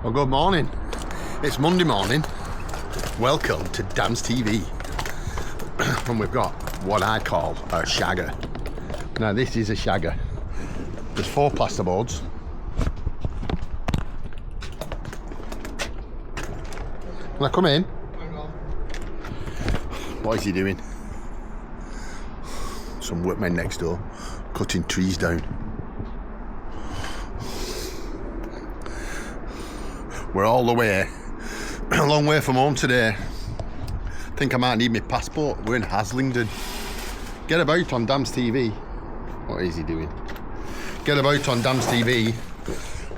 Well, good morning. It's Monday morning. Welcome to Dan's TV. And we've got what I call a shagger. Now this is a shagger. There's 4 plasterboards. Can I come in? What is he doing? Some workmen next door cutting trees down. We're all the way, a long way from home today. I think I might need my passport. We're in Haslingden. Get about on Dan's TV. What is he doing? Get about on Dan's TV.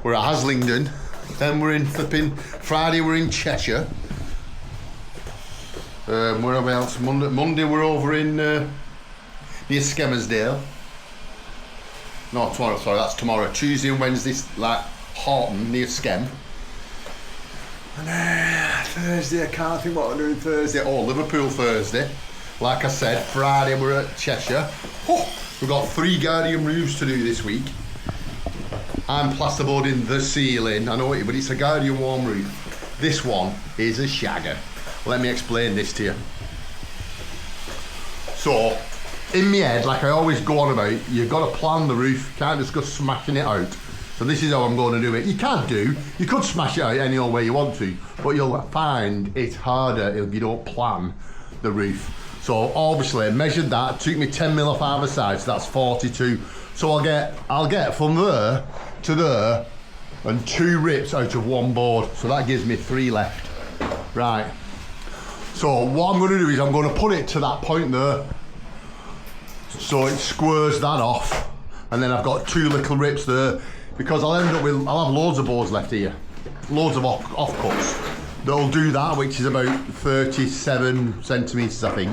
We're at Haslingden. Then we're in flipping Friday. We're in Cheshire. Where else? Monday we're over in near Skelmersdale. No, tomorrow. Sorry, that's tomorrow. Tuesday and Wednesday, like Horton near Skem. And Thursday, I can't think what we're doing Thursday. Oh, Liverpool Thursday. Like I said, Friday we're at Cheshire. Oh, we've got 3 Guardian roofs to do this week. I'm plasterboarding the ceiling. I know it, but it's a Guardian warm roof. This one is a shagger. Let me explain this to you. So, in my head, like I always go on about, you've got to plan the roof. You can't just go smashing it out. So this is how I'm going to do it. You could smash it out any old way you want to, but you'll find it's harder if you don't plan the roof. So obviously I measured that, took me 10 mil off either side, so that's 42. So I'll get from there to there and 2 rips out of 1 board. So that gives me 3 left. Right. So what I'm going to do is I'm going to put it to that point there. So it squares that off. And then I've got 2 little rips there. Because I'll have loads of boards left here, loads of offcuts that'll do that, which is about 37 centimetres, I think.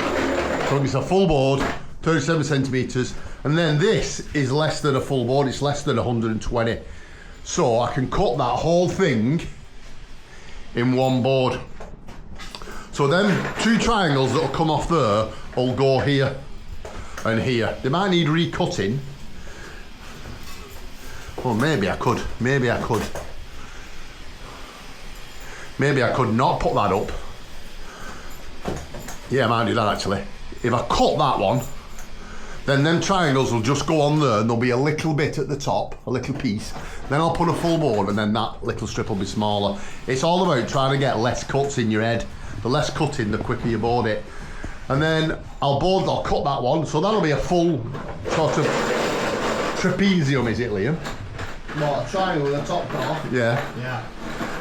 So it's a full board, 37 centimetres, and then this is less than a full board, it's less than 120. So I can cut that whole thing in 1 board. So then 2 triangles that'll come off there will go here and here. They might need recutting. Well, maybe I could not put that up. Yeah, I might do that actually. If I cut that one, then them triangles will just go on there and there'll be a little bit at the top, a little piece. Then I'll put a full board and then that little strip will be smaller. It's all about trying to get less cuts in your head. The less cutting, the quicker you board it. And then I'll cut that one, so that'll be a full sort of trapezium, is it, Liam? What, a triangle in the top part? Yeah.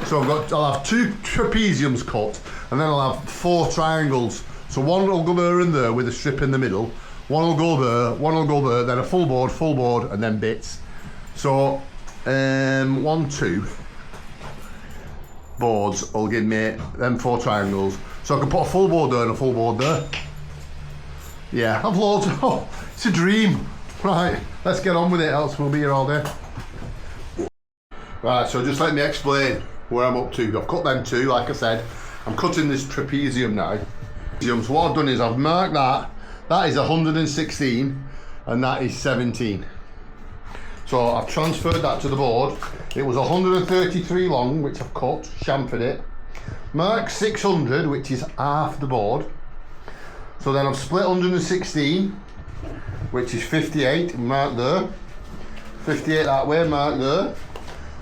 So I'll have 2 trapeziums cut, and then I'll have 4 triangles. So one will go there and there with a strip in the middle. One will go there, one will go there, then a full board, and then bits. So 1, 2 boards will give me them 4 triangles. So I can put a full board there and a full board there. Yeah, I've loads. Oh, it's a dream. Right, let's get on with it, else we'll be here all day. Right, so just let me explain where I'm up to. I've cut them 2, like I said. I'm cutting this trapezium now. So what I've done is I've marked that. That is 116 and that is 17. So I've transferred that to the board. It was 133 long, which I've cut, chamfered it. Marked 600, which is half the board. So then I've split 116, which is 58, marked there. 58 that way, marked there.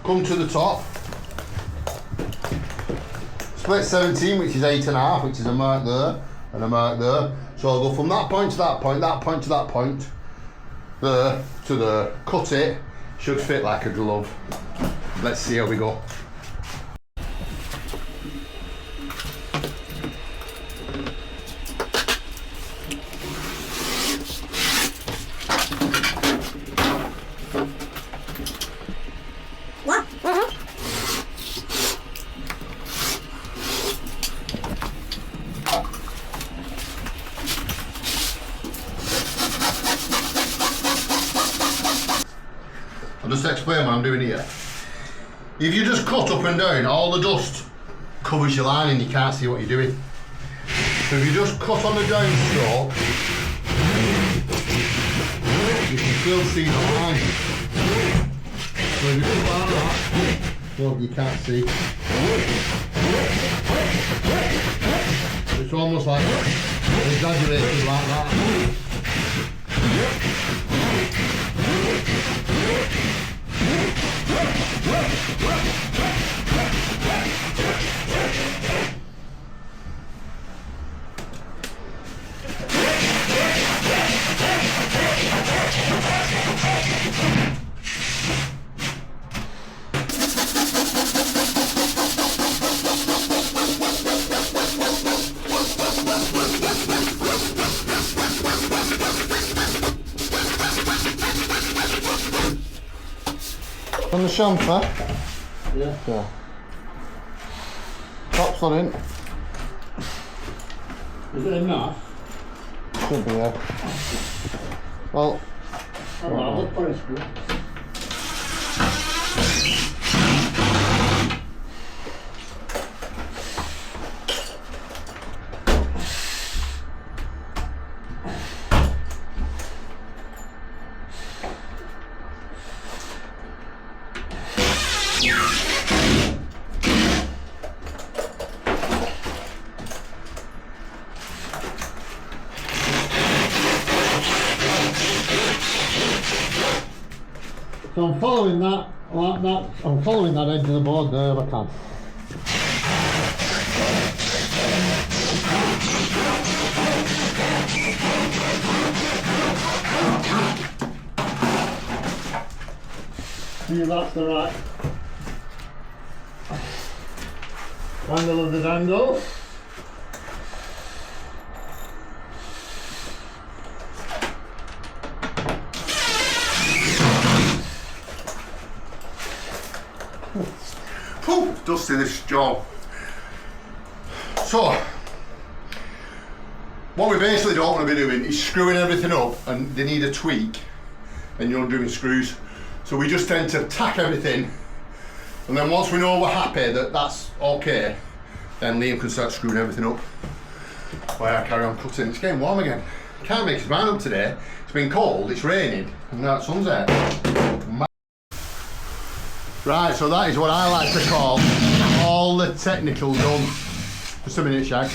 Come to the top, split 17, which is 8.5, which is a mark there, and a mark there. So I'll go from that point to that point, that point to that point, there to there, cut it, should fit like a glove. Let's see how we go. I'll just explain what I'm doing here. If you just cut up and down, all the dust covers your line and you can't see what you're doing. So if you just cut on the downstroke, you can still see the line. So if you cut like that, Well, you can't see. It's almost like exaggerated like that. On the chamfer? Yeah. Tops on in. Is it enough? Should be, yeah. Well, I'll put it through. So I'm following that, like that, I'm following that edge of the board there if I can. See, that's the right angle of the dangle. Pooh, dusty this job. So, what we basically don't want to be doing is screwing everything up, and they need a tweak, and you're doing screws. So we just tend to tack everything, and then once we know we're happy that that's okay, then Liam can start screwing everything up while I carry on cutting. It's getting warm again. Can't make his mind up today. It's been cold, it's raining, and now it's sunset. Right, so that is what I like to call all the technical done. Just a minute, Shag.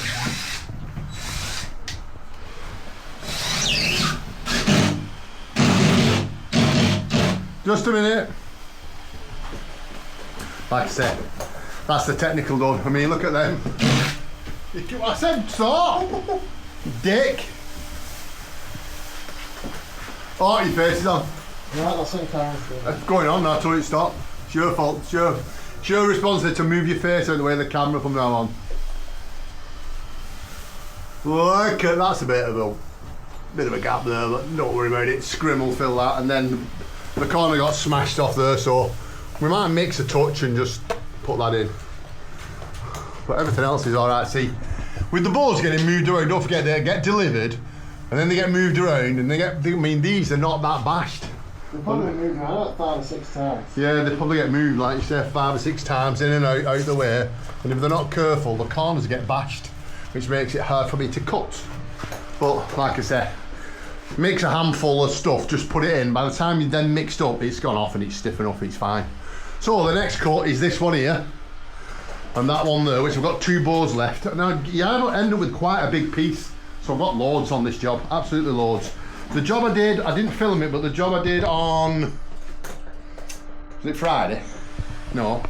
Just a minute. Like I said, that's the technical done. I mean, look at them. I said stop! Dick! Oh, your face is on. Right, that's some kind It's going on now till it stopped. It's your fault. It's your responsibility to move your face out of the way of the camera from now on. Look at that's a bit of a gap there, but don't worry about it. Scrim will fill that, and then the corner got smashed off there, so we might mix a touch and just put that in. But everything else is alright. See, with the boards getting moved around, don't forget they get delivered and then they get moved around, and I mean, these are not that bashed. They probably move around 5 or 6 times. Yeah, they probably get moved, like you say, 5 or 6 times in and out the way, and if they're not careful, the corners get bashed, which makes it hard for me to cut. But like I said, mix a handful of stuff, just put it in. By the time you then mixed up, it's gone off and it's stiff enough, it's fine. So the next cut is this one here, and that one there, which I've got 2 boards left. Now, yeah, I don't end up with quite a big piece, so I've got loads on this job, absolutely loads. The job I did, I didn't film it, but the job I did on, was it Friday? No.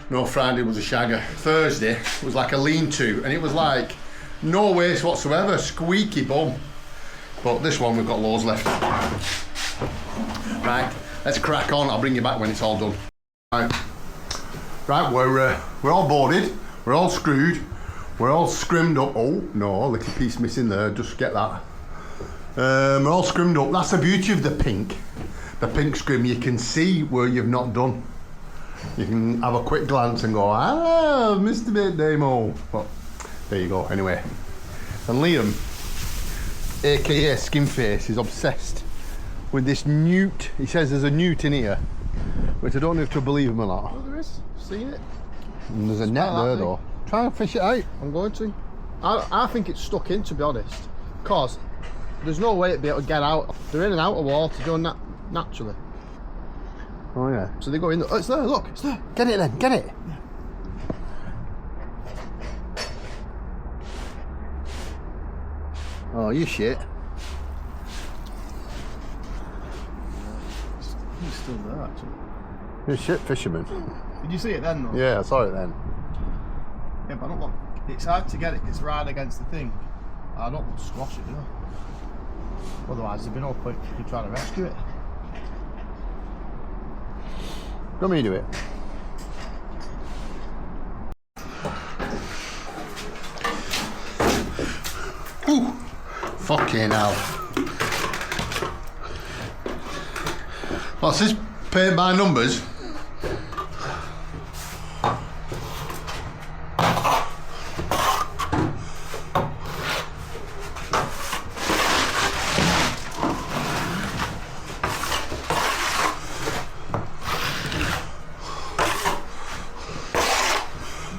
No, Friday was a shagger. Thursday was like a lean-to, and it was like no waste whatsoever, squeaky bum. But this one we've got loads left. Right, let's crack on. I'll bring you back when it's all done. Right, we're all boarded, we're all screwed, we're all scrimmed up. Oh no, a little piece missing there. Just get that. We're all scrimmed up. That's the beauty of the pink scrim. You can see where you've not done. You can have a quick glance and go, ah, missed a bit, Damo. But there you go. Anyway, and Liam, aka Skinface, is obsessed with this newt. He says there's a newt in here, which I don't know if to believe him or not. Oh, there is. I've seen it. And there's a net there though. Try and fish it out. I'm going to. I think it's stuck in, to be honest, because there's no way it'd be able to get out. They're in and out of water, doing that naturally. Oh yeah. So they go in. Oh, it's there. Look, it's there. Get it then. Get it. Yeah. Oh, you shit. It's still there actually. You shit fisherman. Did you see it then though? Yeah, I saw it then. Yeah, but I don't want. It's hard to get it. It's right against the thing. I don't want to squash it, do I? Otherwise, there'd be no point in trying to rescue it. Let me do it. Ooh, fucking hell. What's this? Paint by numbers?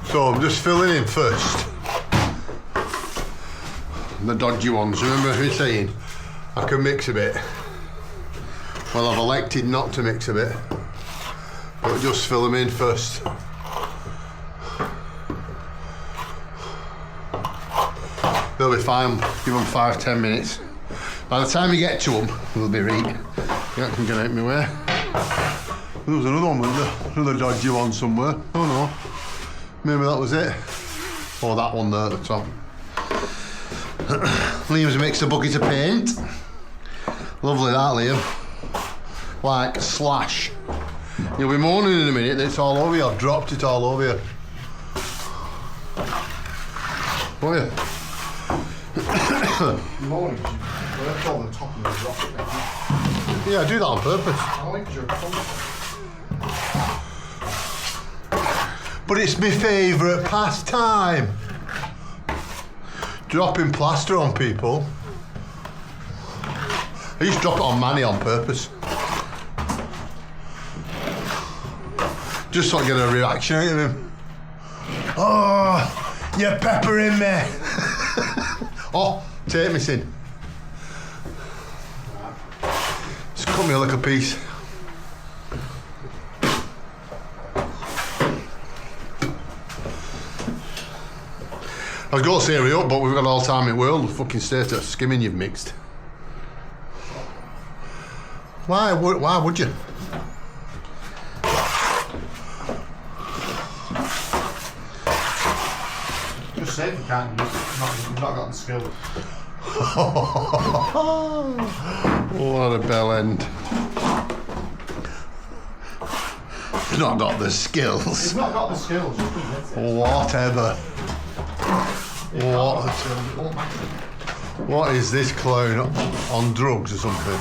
So I'm just filling in first. The dodgy ones, remember who's saying I can mix a bit? Well, I've elected not to mix a bit, but just fill them in first. They'll be fine, give them 5-10 minutes. By the time you get to them, they'll be right. You can get out my way. There was another one with another dodgy one somewhere. Oh no. Maybe that was it. Or that one there at the top. Liam's mixed a bucket of paint. Lovely that, Liam. Like slash. You'll be moaning in a minute that it's all over you. I've dropped it all over you. Will you? Moaning, work on the top and drop it. Yeah, I do that on purpose. I like because you're a cunt. But it's my favourite pastime. Dropping plaster on people. I used to drop it on Manny on purpose. Just so I get a reaction out of him. Oh, you're peppering me. Oh, take me sin. Just cut me a little piece. I was going to say hurry up, but we've got all time in the world. The fucking state of skimming you've mixed. Why would you? Just say if you can't use it. You've not got the skill. What a bell end. He's not got the skills. He's not got the skills, just admit it. Whatever. What is this clown on drugs or something?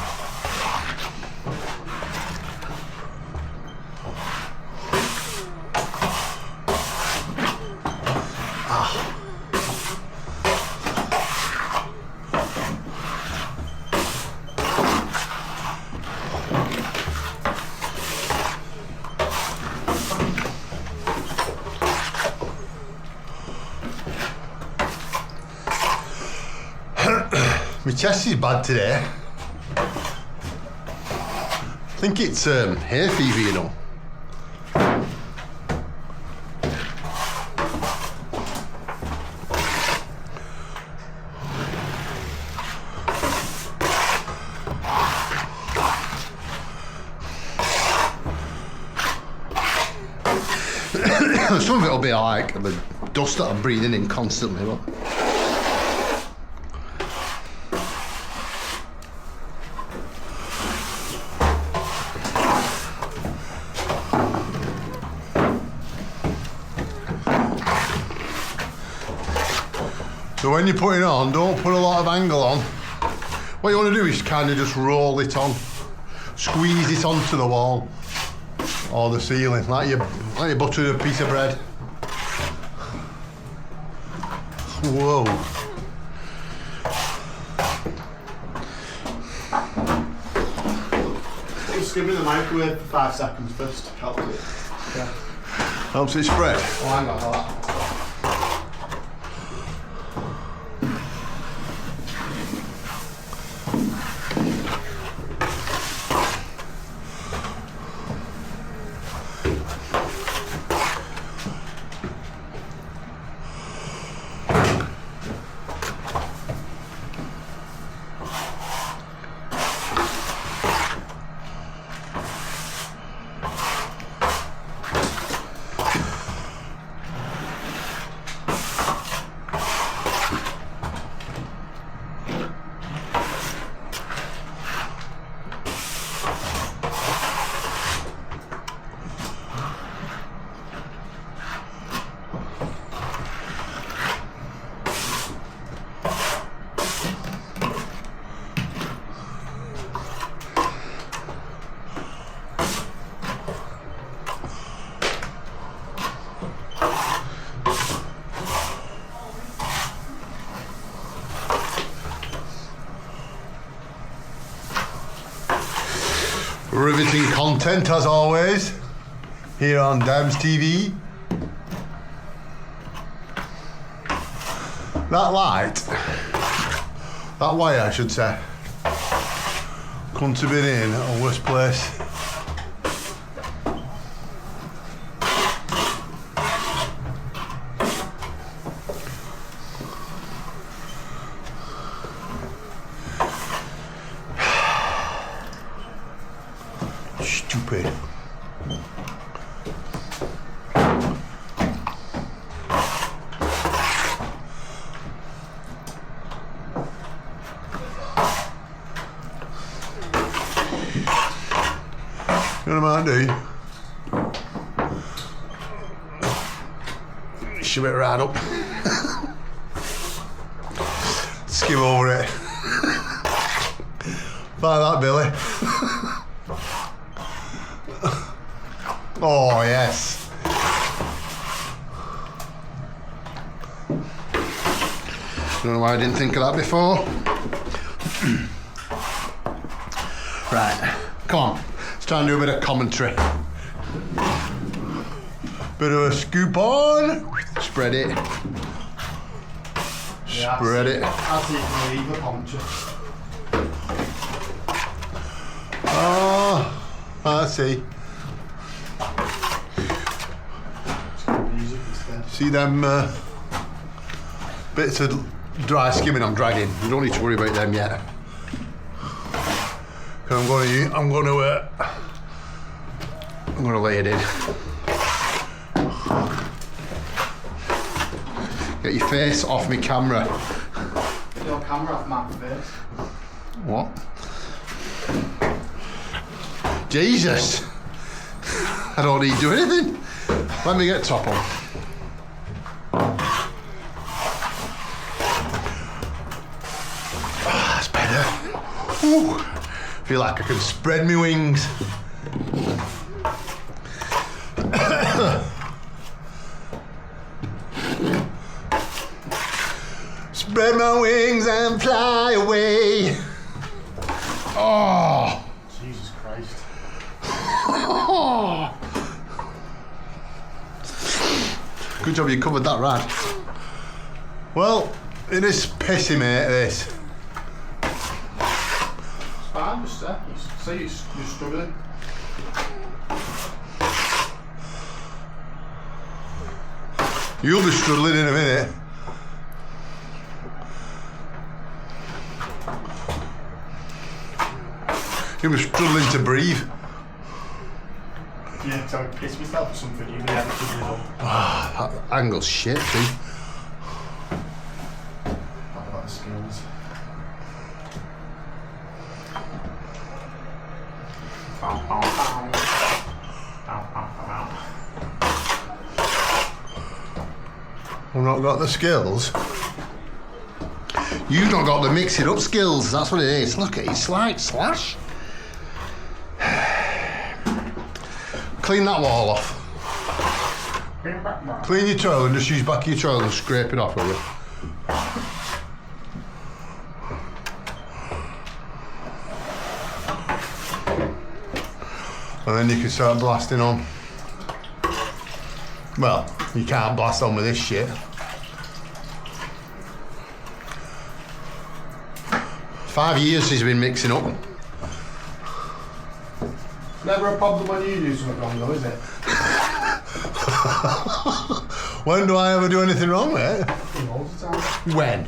My chest is bad today. I think it's hay fever, you know. Some of it will be like the dust that I'm breathing in constantly. But so when you're putting it on, don't put a lot of angle on. What you want to do is kind of just roll it on, squeeze it onto the wall or the ceiling, like you butter a piece of bread. Whoa. Just give me the microwave for 5 seconds first. Helps it. Yeah. Helps it spread. Oh, hang on, all that. Riveting content as always here on Dabs TV. That light, that wire I should say, couldn't have been in a worse place. Stupid. You know what I might do? Shove it right up. Skim over it. Like that, Billy. Oh, yes. Don't know why I didn't think of that before. Right, come on. Let's try and do a bit of commentary. Bit of a scoop on. Spread it. Yeah, Spread it. I'll see if you leave a commentary. Oh, I see. See them bits of dry skimming I'm dragging. You don't need to worry about them yet. Cause I'm going to lay it in. Get your face off me camera. Get your camera off my face. What? Jesus! I don't need to do anything. Let me get top on. That's better. Ooh. Feel like I can spread my wings. Spread my wings and fly away. Oh. Jesus Christ. Oh. Good job you covered that right. Well, it is pissy, mate, this. It's fine, just say you're struggling. You'll be struggling in a minute. You'll be struggling to breathe. Yeah, so I piss myself or something, you really have to do it up. Ah, that angle's shit, too. Talk about the skills. I've not got the skills. You've not got the mixing up skills, that's what it is. Look at it, slight slash. Clean that wall off. Clean your toilet and just use back of your toilet and scrape it off, will you? And then you can start blasting on. Well, you can't blast on with this shit. Five years he's been mixing up. Never a problem when you do something wrong though, is it? When do I ever do anything wrong, mate? All the time. When?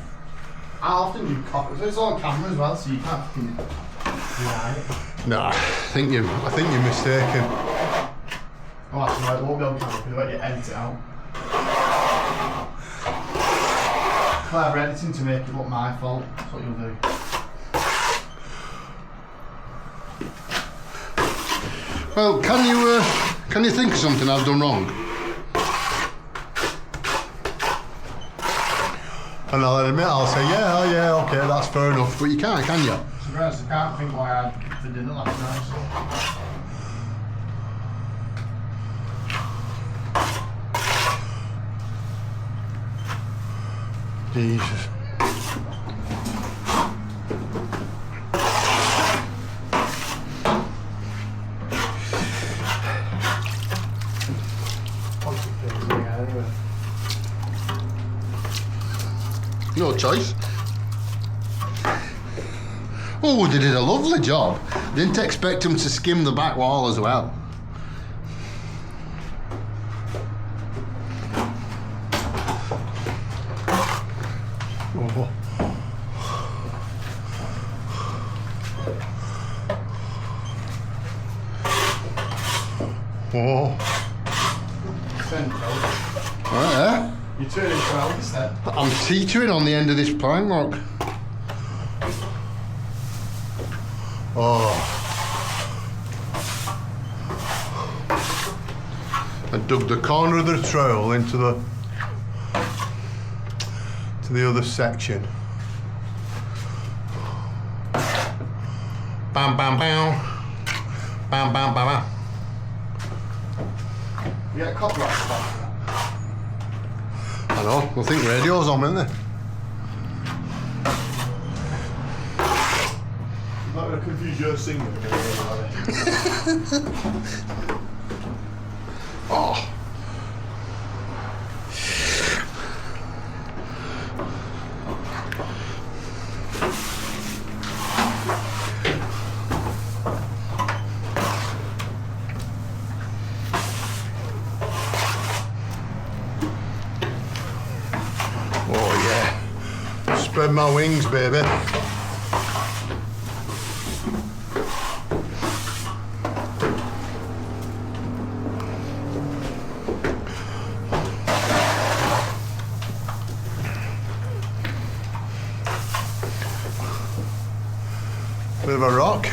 How often do you copy? It's all on camera as well, so you can't fucking deny it. No, I think you're mistaken. Oh, actually, it won't be on camera because when you edit it out. Clever editing to make it look my fault. That's what you'll do. Well, can you think of something I've done wrong? And I'll admit, I'll say, yeah, okay, that's fair enough. But you can't, can you? Surprised I can't think what I had for dinner last night. So. Jesus. no choice. Oh, they did a lovely job. Didn't expect them to skim the back wall as well. Oh. Oh. Right there. You're turning around instead. I'm teetering on the end of this plank, look. Oh. I dug the corner of the trail into the other section. Bam, bam, bam. Bam, bam, bam, bam. You get a copyright for that. I know, I think radio's on, isn't there? I'm not going to confuse your singing with the radio, are they? Oh. Oh yeah. Spread my wings, baby. Bit of a rock.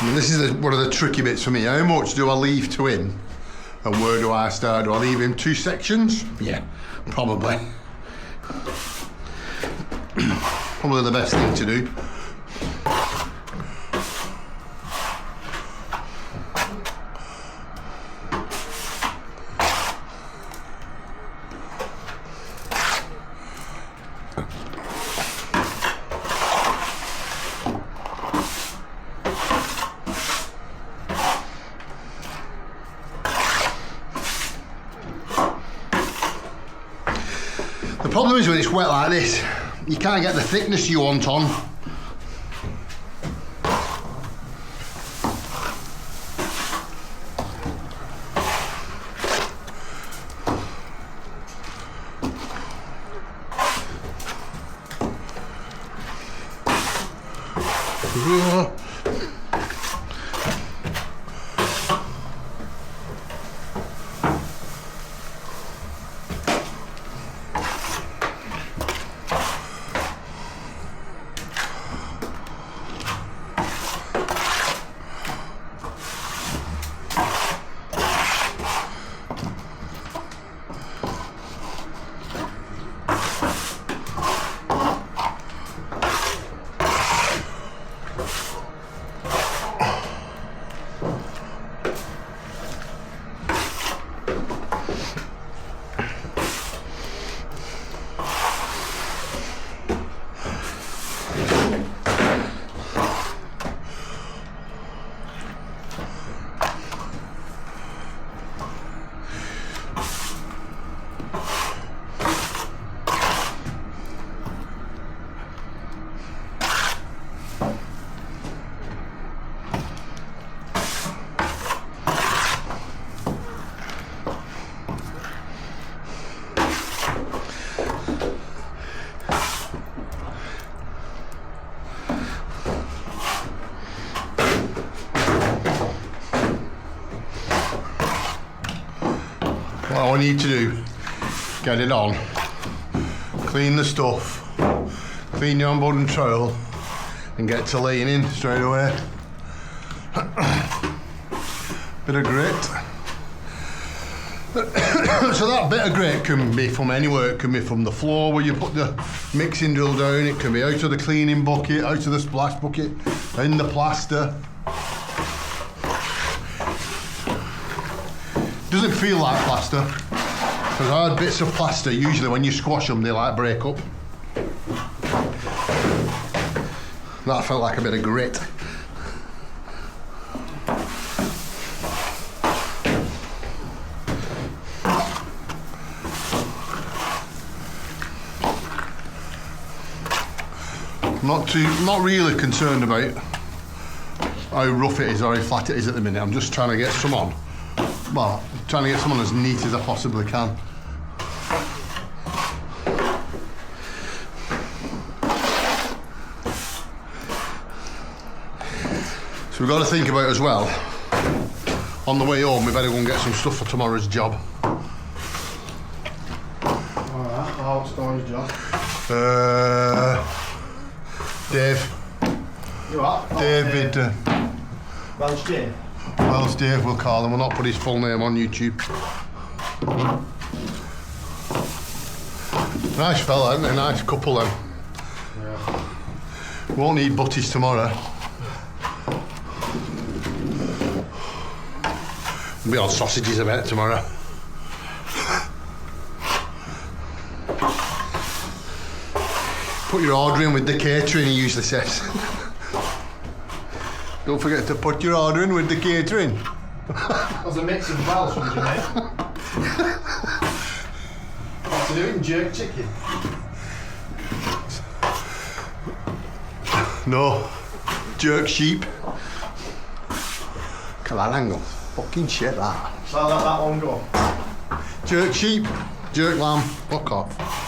And this is one of the tricky bits for me. How much do I leave to him? And where do I start? Do I leave him 2 sections? Yeah, probably. Probably the best thing to do. The problem is when it's wet like this, you can't get the thickness you want on. all I need to do, get it on, clean the stuff, clean your onboard and trail, and get to laying in straight away. Bit of grit. So that bit of grit can be from anywhere. It can be from the floor where you put the mixing drill down, it can be out of the cleaning bucket, out of the splash bucket, in the plaster. Doesn't feel like plaster, because hard bits of plaster, usually when you squash them, they like break up. That felt like a bit of grit. Not really concerned about how rough it is or how flat it is at the minute. I'm just trying to get some on. Well, I'm trying to get some on as neat as I possibly can. So we've got to think about as well, on the way home we better go and get some stuff for tomorrow's job. Alright, what's tomorrow's job? Dave. You what? David. Welsh Dave? Welsh Dave, we'll call him. We'll not put his full name on YouTube. Nice fella, isn't he? Nice couple then. Yeah. Won't need butties tomorrow. We'll be on sausages a bit tomorrow. Put your order in with the catering, he usually says. Don't forget to put your order in with the catering. There's a mix of Welsh, would you make? What's it doing? Jerk chicken? No. Jerk sheep. Look at that angle. Fucking shit, that. So I'll let that one go. Jerk sheep. Jerk lamb. Fuck off.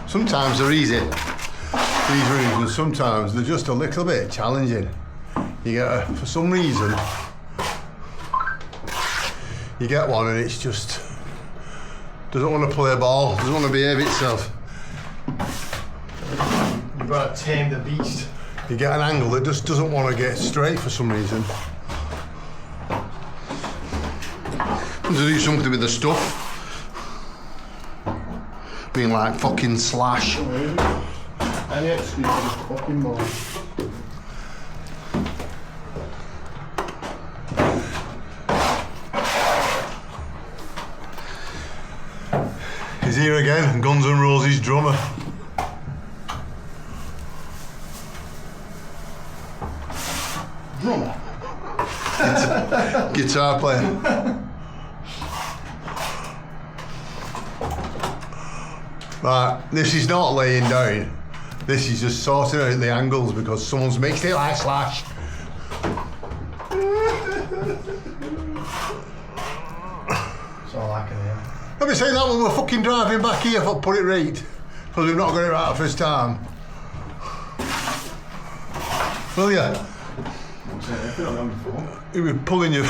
Sometimes they're easy, these rooms, and sometimes they're just a little bit challenging. You get for some reason, you get one and it's just, doesn't want to play ball, doesn't want to behave itself. You've got to tame the beast. You get an angle that just doesn't want to get straight for some reason. To do something with the stuff. Being like fucking slash. Any excuse for fucking more. He's here again, Guns N' Roses drummer. Drummer? Guitar player. Right, this is not laying down. This is just sorting out the angles because someone's mixed it like Slash. That's all I can hear. Let me say that when we're fucking driving back here if I put it right. Because we've not got it right the first time. Will ya? You'll be pulling you.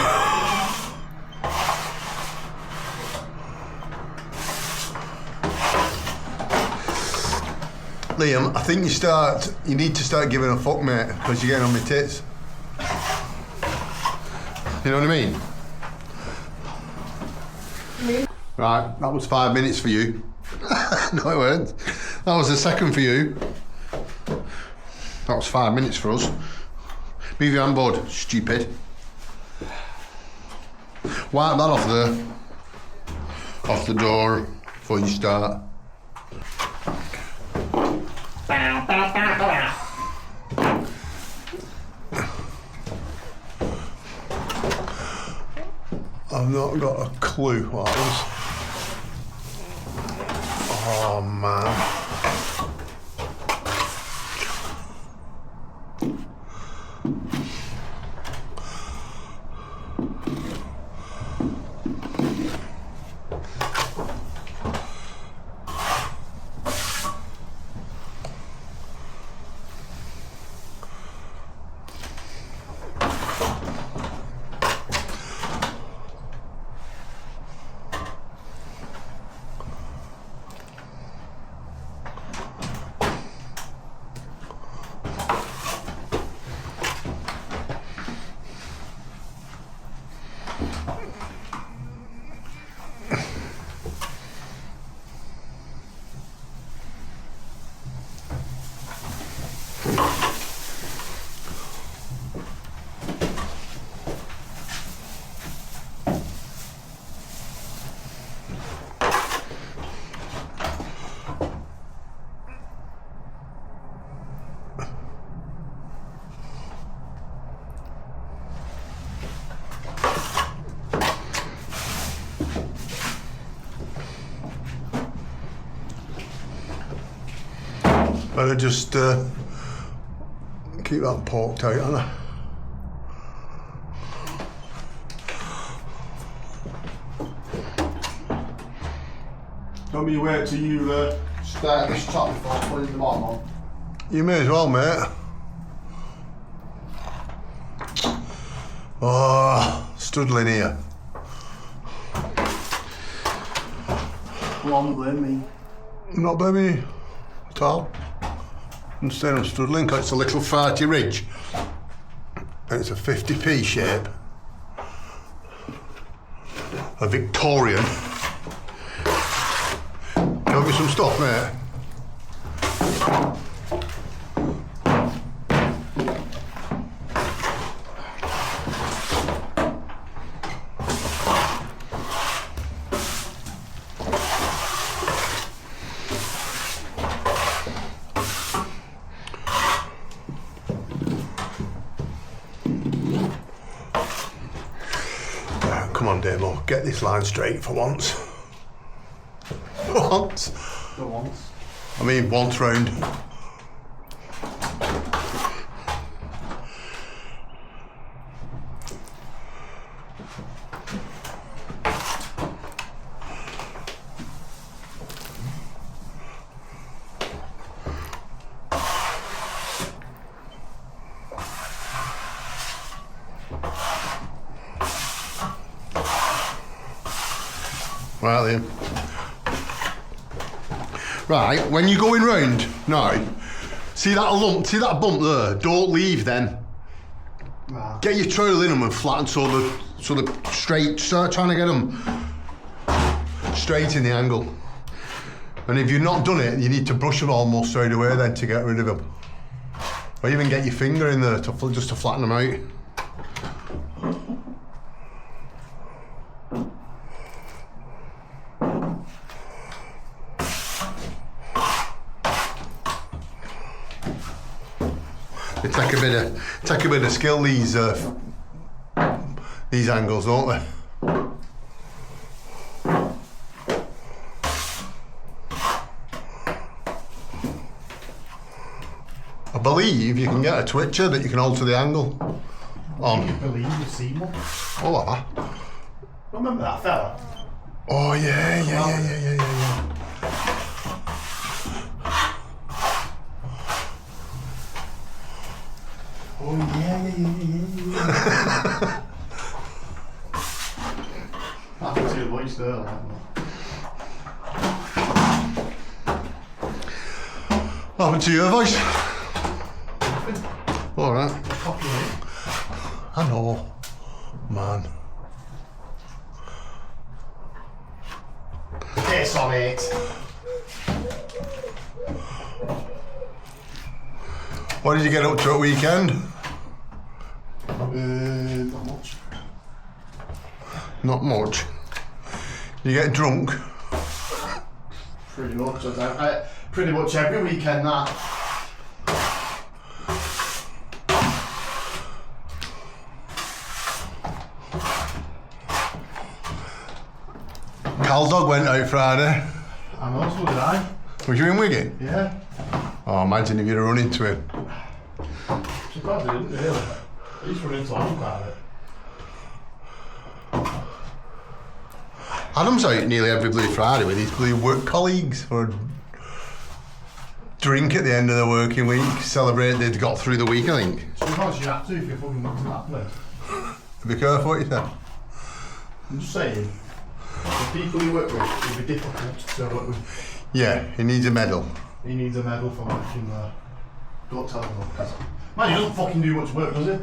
Liam, I think you need to start giving a fuck, mate, because you're getting on my tits. You know what I mean? Right, that was 5 minutes for you. No, it weren't. That was the second for you. That was 5 minutes for us. Move your hand board, stupid. Wipe that off the door before you start. I've not got a clue what that was. Oh man. Better just keep that pork tight, Anna. Tell me wait till you start this top before putting the bottom on. You may as well, mate. Oh, struggling here. Go on, blame me. I'm not blaming you at all. I'm saying I'm struggling because it's a little farty ridge. And it's a 50p shape. A Victorian. Give me some stuff, mate. Come on, Damo, get this line straight for once. For once? For once. I mean, once round. Right then. Right, when you're going round, now, see that lump, see that bump there? Don't leave then. Right. Get your trowel in them and flatten so they're straight. Start trying to get them straight in the angle. And if you've not done it, you need to brush them almost straight away then to get rid of them. Or even get your finger in there just to flatten them out. They take a bit of skill, these angles, don't they? I believe you can get a twitcher that you can alter the angle on. I believe you've seen one. Oh, what? Remember that fella? Oh yeah. Oh yeah. That's your voice there, like. What happened to your voice? Alright. I know, man. Piss on it. What did you get up to at weekend? Not much. Not much. You get drunk? Pretty much. Pretty much every weekend, that. Cal dog went out Friday. I know, so did I. Was you in Wigan? Yeah. Oh, imagine if you'd have run into him. Surprised I didn't really. I used to run into Adam quite a bit. Adam's out nearly every Blue Friday with his blue work colleagues for a drink at the end of the working week, celebrate they'd got through the week, I think. So you have to if you're fucking looking at that place. Be careful what you say. I'm just saying, the people you work with will be difficult to work with. Yeah, he needs a medal. He needs a medal for working there. Don't tell him that. Man, he doesn't fucking do much work, does he?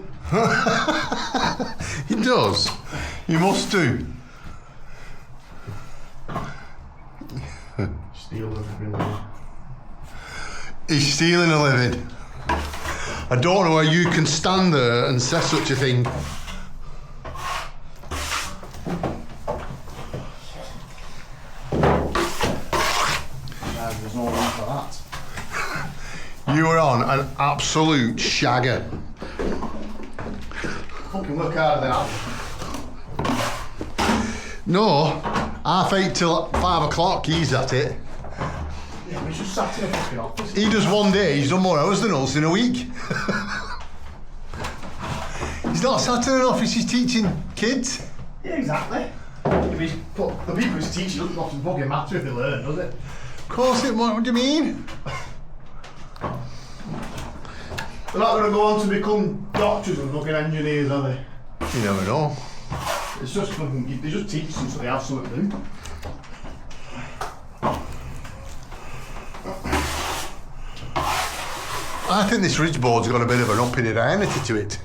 He does. He must do. Steal everything. He's stealing a living. I don't know how you can stand there and say such a thing. There's no room for that. You were on an absolute shagger. Fucking work harder than that. No, 8:30 till 5 o'clock, he's at it. Yeah, we just sat in a fucking office. He does one day, he's done more hours than us in a week. He's not sat in an office, he's teaching kids. Yeah, exactly. If he's put, the people he's teaching doesn't often fucking matter if they learn, does it? Of course it won't, what do you mean? They're not going to go on to become doctors and fucking engineers, are they? You never know. It's just fucking, they just teach them so they have something to do. I think this ridge board's got a bit of an uppity to it.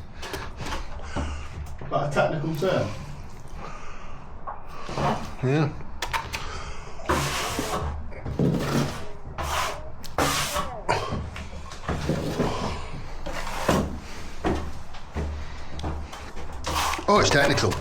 Like a technical term. Yeah. Oh, it's technical.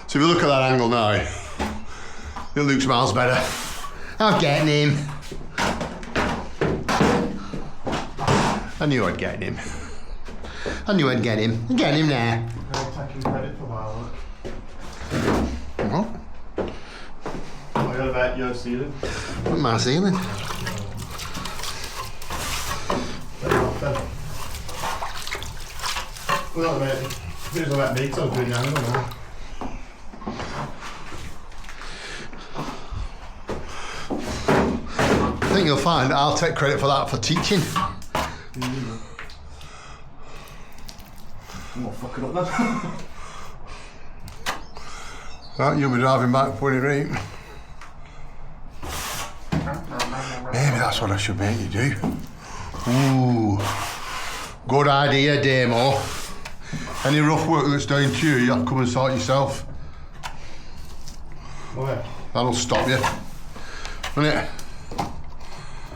So if you look at that angle now, it looks miles better. I'm getting him. I knew I'd get him. I knew I'd get him. I'm getting him now. I'm taking credit for my work. What? Oh, you're about your ceiling. What am I ceiling? Well, not about, here's about me, 'cause I was doing the angle now. I think you'll find I'll take credit for that for teaching. I'm not fucking up then. Right, you'll be driving back when it rains. Maybe that's what I should make you do. Ooh, good idea, Damo. Any rough work that's down to you, you have to come and sort yourself. Where? That'll stop you, won't it?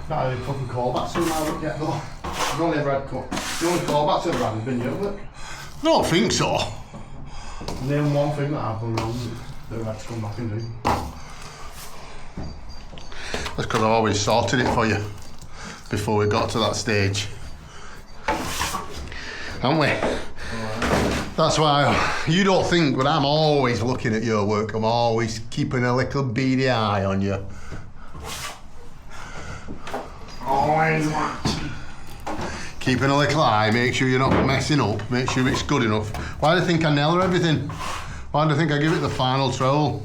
Not had any fucking callbacks in my work yet though. I've only ever had the only callbacks I've ever had has been your work. I don't think so. Name one thing that I've done wrong that I've had to come back and do. That's because I've always sorted it for you before we got to that stage. Haven't we? That's why you don't think, but I'm always looking at your work. I'm always keeping a little beady eye on you. Always watching. Keeping a little eye, make sure you're not messing up, make sure it's good enough. Why do you think I nail everything? Why do you think I give it the final troll?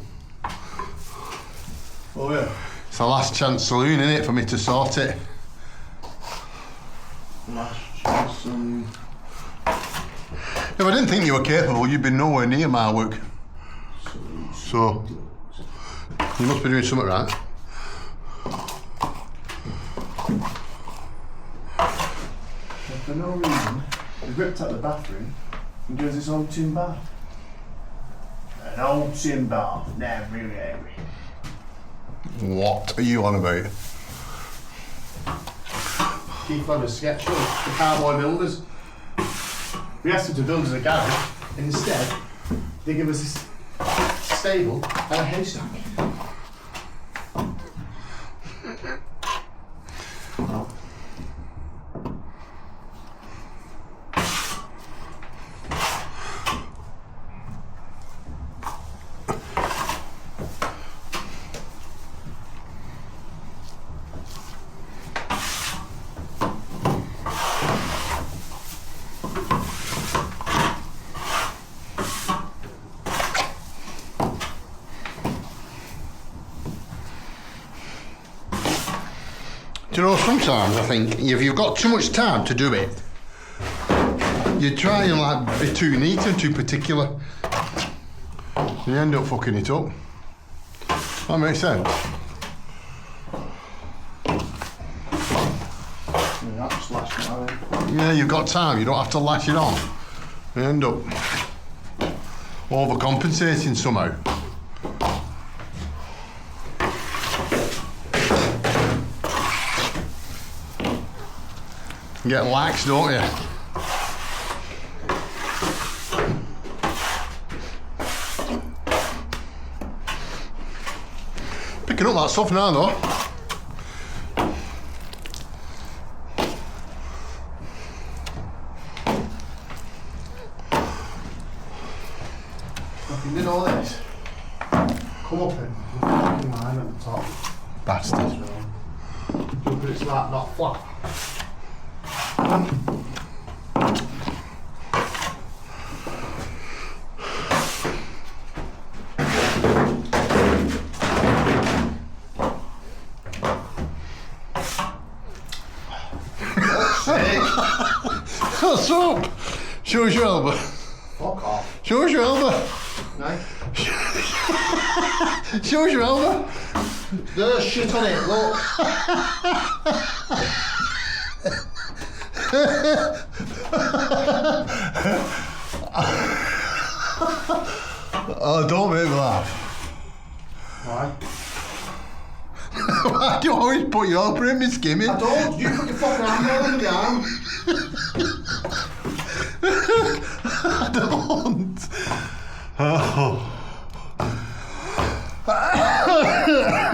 Oh yeah. It's a last chance saloon, isn't it, for me to sort it? Last chance and... If I didn't think you were capable, you'd be nowhere near my work. So, you must be doing something right. For no reason, he ripped out the bathroom and gives his own tin bath. An old tin bath, never really. What are you on about? Keith Lever's sketch show, the Cowboy Builders. We asked them to build us a garage, and instead they give us this stable and a haystack. Do you know, sometimes I think if you've got too much time to do it, you try and like be too neat and too particular. You end up fucking it up. That makes sense. Yeah, just lash it on. Yeah, you've got time, you don't have to lash it on. You end up overcompensating somehow. You get lax, don't you? Picking up that stuff now, though. If you did all this, come up and fucking line at the top. Bastard. But it's like not flat. What's up? Show us your elbow. Fuck off. Show us your elbow. No? Show us your elbow. There's shit on it, look. Oh, don't make me laugh. Why? Why do you always put your elbow in me skimmy? I don't. You put your fucking hand over the arm. I don't. Oh.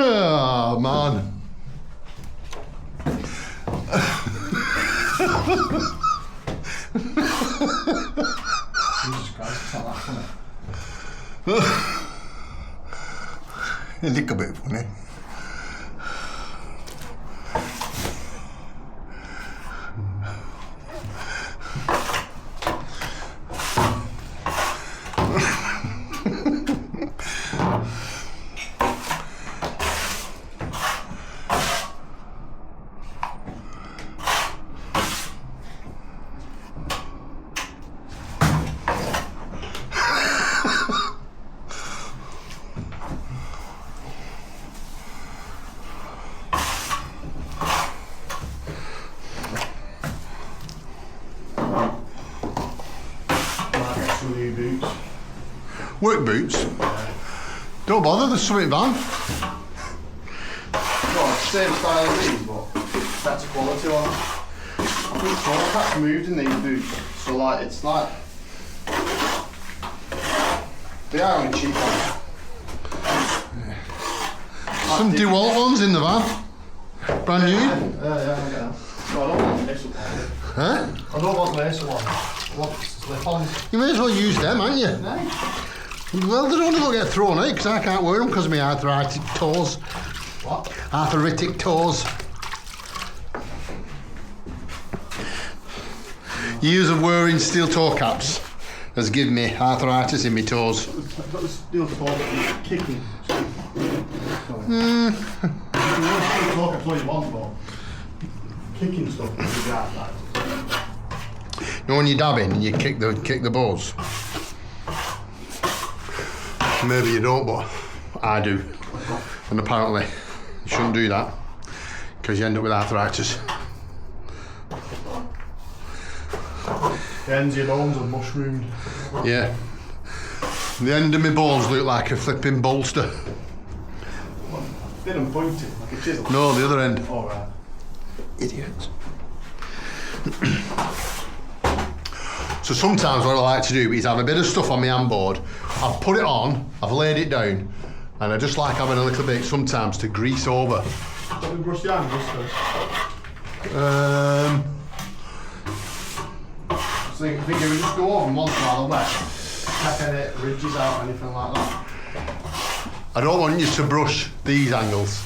Oh, man. Jesus Christ, it's not that funny. A little bit funny. Boots. Work boots? Don't bother, there's something van. Well, same style as these, but better quality on. I think toe caps moved in these boots, so like it's like they are only cheap ones. Some DeWalt ones in the van. Brand new. Yeah, I get that. No, I don't want this one. Huh? I don't want this one. I want slip-ons. You may as well use them, ain't you? No. Well, they're only going to get thrown out because I can't wear them because of my arthritic toes. What? Arthritic toes. Years of wearing steel toe caps has given me arthritis in my toes. I've got the steel toe kicking. Mm. You want steel toe caps all you want, but kicking stuff is a bad like. You know when you're dabbing and you kick the balls? Maybe you don't, but I do. And apparently you shouldn't do that because you end up with arthritis. The ends of your bones are mushroomed. Yeah. The end of my bones look like a flipping bolster. Didn't point it like a chisel. No, the other end. Alright. Idiots. So sometimes what I like to do is have a bit of stuff on my handboard. I've put it on, I've laid it down, and I just like having a little bit sometimes to grease over. Let me brush the angles first. So I think if we just go over them once while they're wet, check any ridges out or anything like that. I don't want you to brush these angles.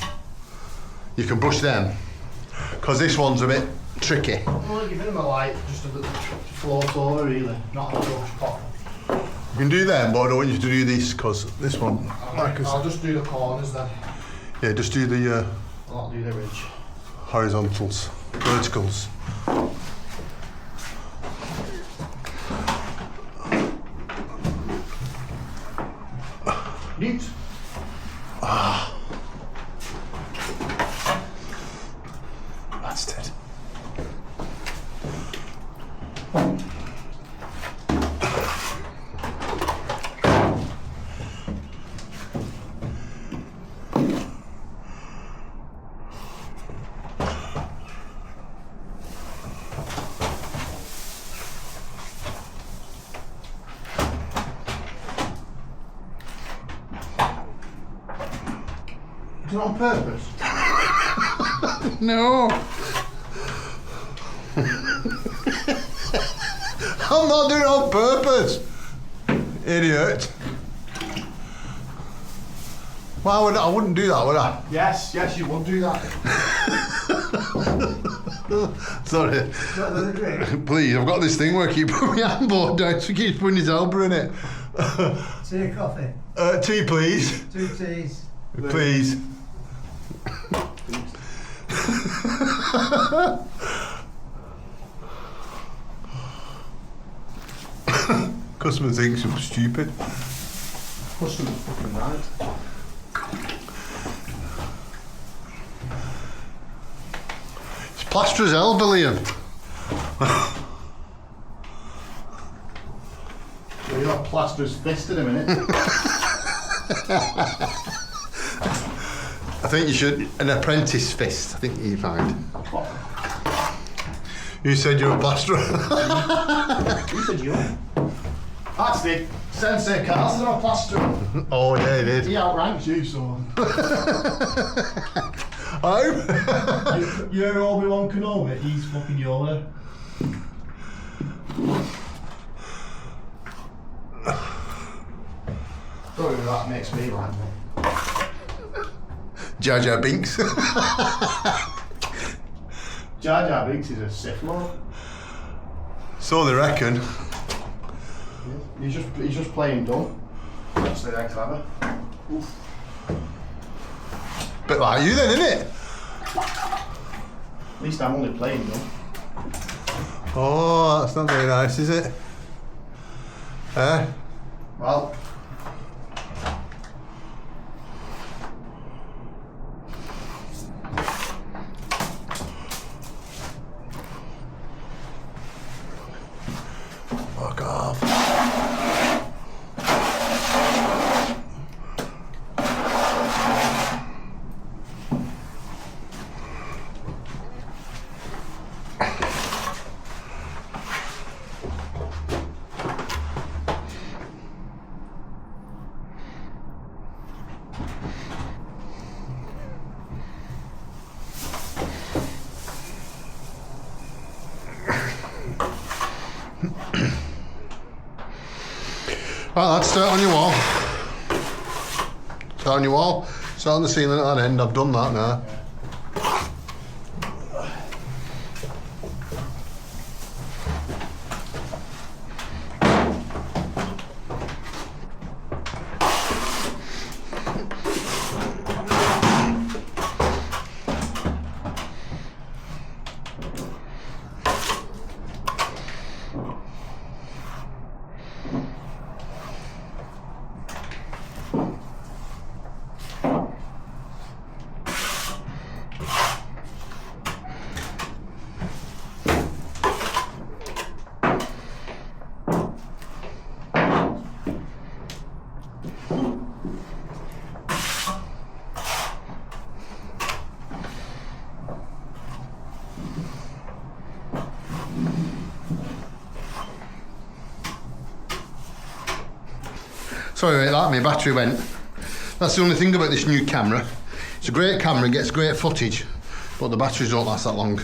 You can brush them, because this one's a bit tricky. I'm only giving them a light, just a little float over really, not a brush pop. You can do them, but I don't want you to do this, because this one... I'll just do the corners then. Yeah, just do the I'll not do the ridge. horizontals, verticals. Neat. That's it. Is it on purpose? No. I'm not doing it on purpose. Idiot. Why would I wouldn't do that, would I? Yes, you would do that. Sorry. Please, I've got this thing where I keep putting my handboard down, so he keeps putting his elbow in it. Tea or coffee? Tea, please. 2 teas. Please. Customer thinks I'm stupid. Customer's fucking right. It's plaster as hell, Liam. So you'll have plaster's fist in a minute. I think you should, an apprentice fist, I think you find. You said you're a plasterer. You said you were. That's the Sensei Carl's a plasterer. Oh yeah, it is. He outranks you, so. Oh? You're Obi-Wan Kenobi, he's fucking Yoda. Don't know that makes me like me. Jar Jar Binks. Jar Jar Binks is a Sith Lord. So they reckon. He's just playing dumb. Actually, they're clever. Oof. Bit like you then, isn't it? At least I'm only playing dumb. Oh, that's not very nice, is it? Eh? Well. Fuck off. Well, that's start on your wall. Start on your wall. Start on the ceiling at that end. I've done that now. Sorry about that, my battery went. That's the only thing about this new camera. It's a great camera, gets great footage, but the batteries don't last that long.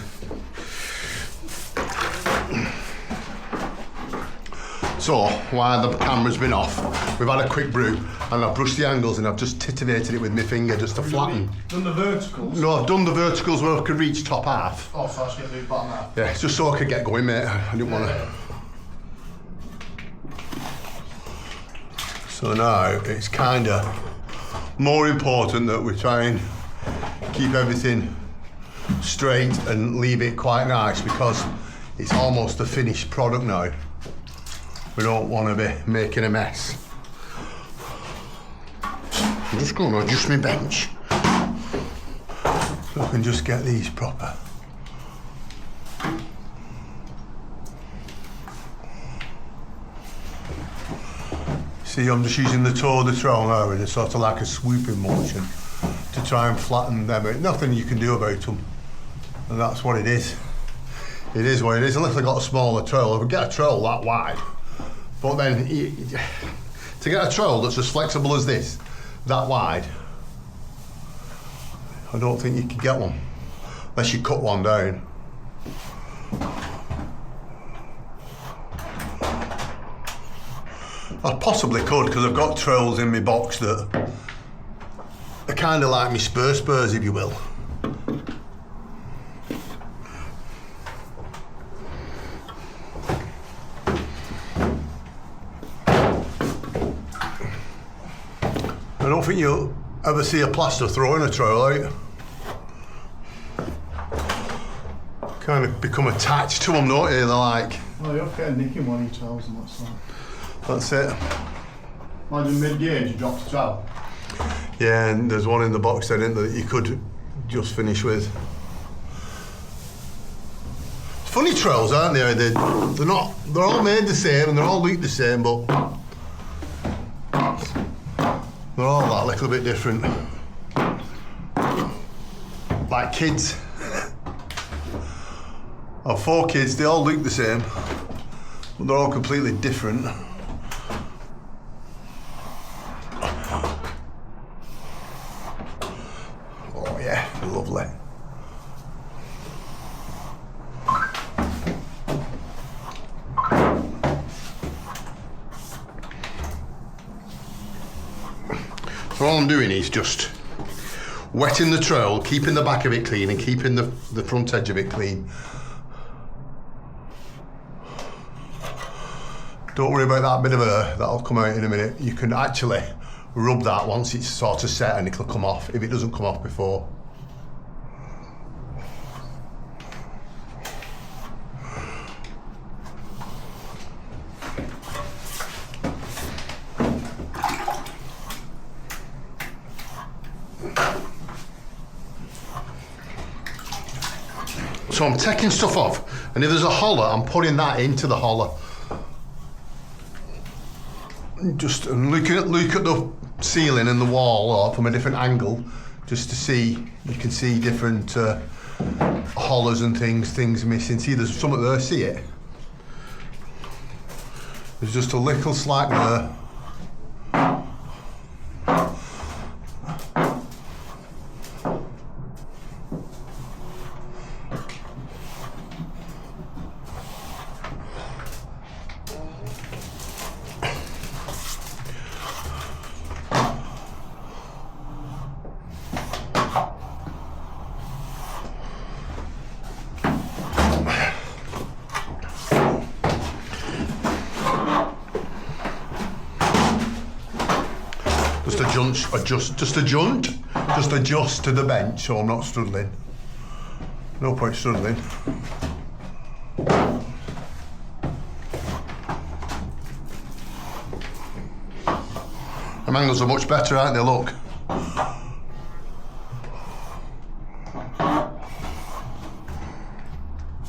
So, while the camera's been off, we've had a quick brew, and I've brushed the angles and I've just titivated it with my finger just to flatten. Done the verticals? No, I've done the verticals where I could reach top half. Oh, so I should do bottom half? Yeah, it's just so I could get going, mate. I didn't want to. So now it's kind of more important that we try and keep everything straight and leave it quite nice, because it's almost a finished product now. We don't want to be making a mess. I'm just going to adjust my bench so I can just get these proper. See, I'm just using the toe of the trowel now in a sort of like a swooping motion to try and flatten them out. Nothing you can do about them, and that's what it is. It is what it is, unless I got a smaller trowel. If we get a trowel that wide, but then to get a trowel that's as flexible as this, that wide, I don't think you can get one unless you cut one down. I possibly could, because I've got trowels in my box that are kind of like my spurs, if you will. I don't think you'll ever see a plaster throwing a trowel out. Kind of become attached to them, don't you? They're like... Oh, you're getting nicking one of your trowels and what's that? That's it. Imagine mid-gauge, you dropped a trowel. Yeah, and there's one in the box there, isn't there, that you could just finish with. Funny trowels, aren't they? They're not. They're all made the same and they're all look the same, but they're all that little bit different. Like kids. I've 4 kids. They all look the same, but they're all completely different. Oh yeah, lovely. So all I'm doing is just wetting the trowel, keeping the back of it clean and keeping the front edge of it clean. Don't worry about that bit of air, that'll come out in a minute. You can actually rub that once it's sort of set and it'll come off, if it doesn't come off before. So I'm taking stuff off, and if there's a hollow, I'm putting that into the hollow. Just look at the ceiling and the wall, or from a different angle, just to see. You can see different hollows and things missing. See, there's something there. See it? There's just a little slack there. Just adjust to the bench so I'm not struggling. No point struggling. The angles are much better, aren't they? Look.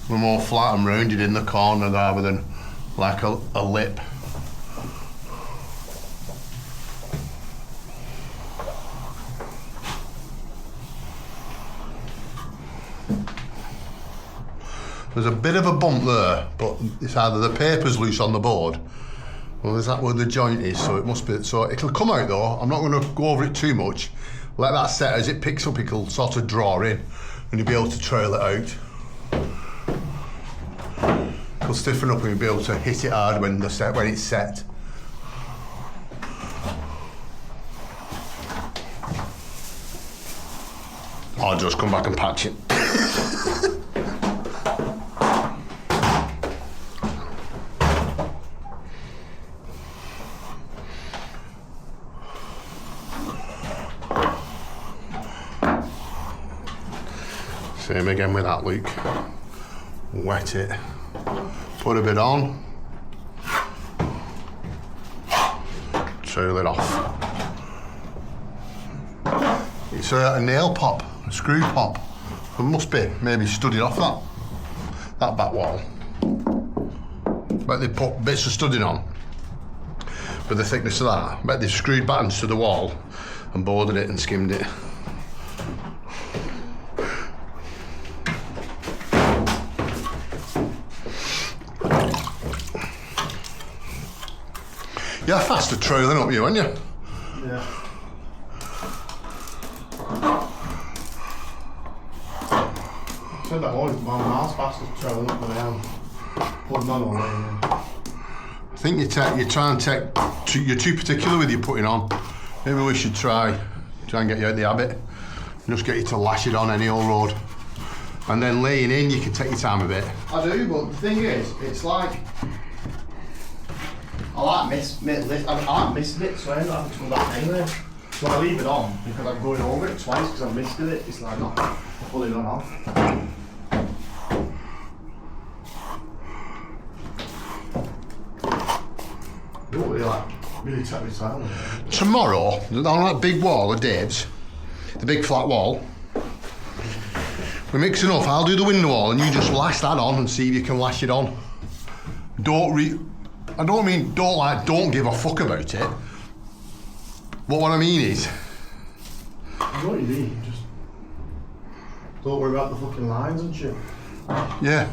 We're more flat and rounded in the corner rather than like a lip. There's a bit of a bump there, but it's either the paper's loose on the board Well, is that where the joint is? So it must be. So it'll come out though. I'm not going to go over it too much. Let that set. As it picks up, it'll sort of draw in, and you'll be able to trail it out. It'll stiffen up, and you'll be able to hit it hard when it's set. I'll just come back and patch it. Same again with that, Luke. Wet it. Put a bit on. Trail it off. It's a nail pop, a screw pop. It must be maybe studded off that back wall. But they put bits of studding on. With the thickness of that, bet they've screwed buttons to the wall and boarded it and skimmed it. You're faster trailing up you, aren't you? Yeah. I said that always, my miles faster trailing up than I am putting on all day. I think you try and take, you're too particular with your putting on. Maybe we should try and get you out the habit. Just get you to lash it on any old road. And then laying in, you can take your time a bit. I do, but the thing is, it's like, I like missing it, so I end up having to come back anyway. So I leave it on because I'm going over it twice because I've missed it. It's like not fully done off. Don't really take me time with it. Tomorrow, on that big wall of Dave's, the big flat wall, we mix enough. I'll do the window wall and you just lash that on and see if you can lash it on. Don't give a fuck about it. But what I mean is, I know what you mean, just don't worry about the fucking lines and shit. yeah.